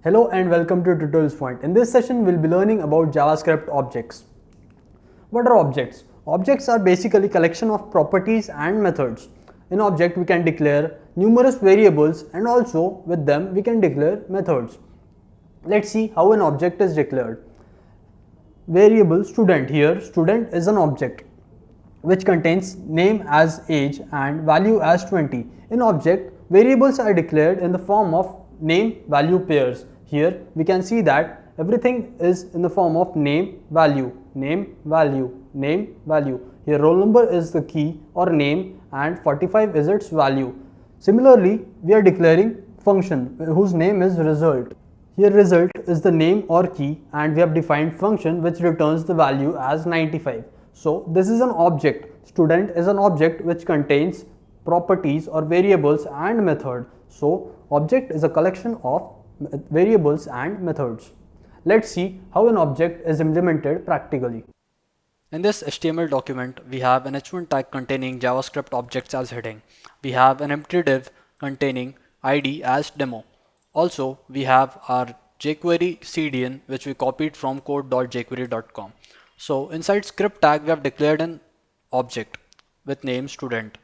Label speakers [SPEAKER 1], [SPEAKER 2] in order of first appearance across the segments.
[SPEAKER 1] Hello and welcome to Tutorials Point. In this session, we'll be learning about JavaScript objects. What are objects? Objects are basically collection of properties and methods. In object, we can declare numerous variables and also with them we can declare methods. Let's see how an object is declared. Variable student. Here, student is an object which contains name as age and value as 20. In object, variables are declared in the form of name value pairs. Here we can see that everything is in the form of name value, name value, name value. Here roll number is the key or name and 45 is its value. Similarly, we are declaring function whose name is result. Here result is the name or key and we have defined function which returns the value as 95. So this is an object. Student is an object which contains properties or variables and method. So object is a collection of variables and methods. Let's see how an object is implemented practically.
[SPEAKER 2] In this HTML document, we have an h1 tag containing JavaScript objects as heading. We have an empty div containing ID as demo. Also, we have our jQuery CDN which we copied from code.jquery.com. So inside script tag, we have declared an object with name student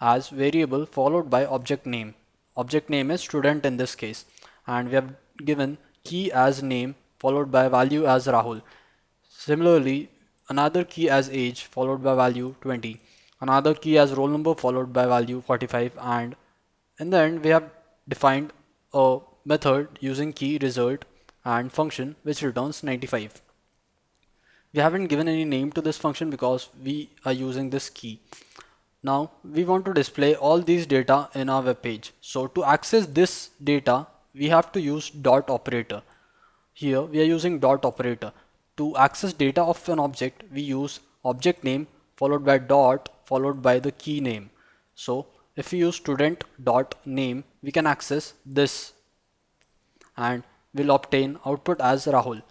[SPEAKER 2] as variable followed by object name. Object name is student in this case, and we have given key as name followed by value as Rahul. Similarly, another key as age followed by value 20, another key as roll number followed by value 45, and in the end we have defined a method using key result and function which returns 95. We haven't given any name to this function because we are using this key. Now we want to display all these data in our web page. So to access this data, we have to use dot operator. Here we are using dot operator. To access data of an object, we use object name followed by dot followed by the key name. So if we use student dot name, we can access this and we'll obtain output as Rahul.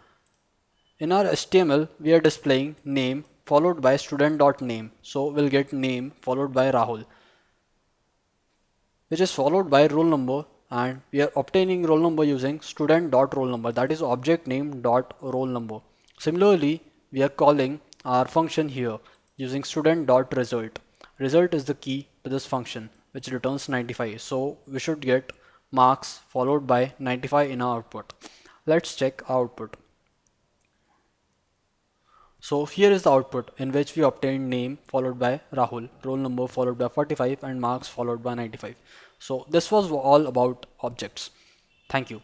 [SPEAKER 2] In our HTML, we are displaying name followed by student.name. So we'll get name followed by Rahul, which is followed by roll number, and we are obtaining roll number using student.roll number, that is object name dot roll number. Similarly, we are calling our function here using student.result. Result is the key to this function which returns 95. So we should get marks followed by 95 in our output. Let's check our output. So here is the output in which we obtained name followed by Rahul, roll number followed by 45, and marks followed by 95. So this was all about objects. Thank you.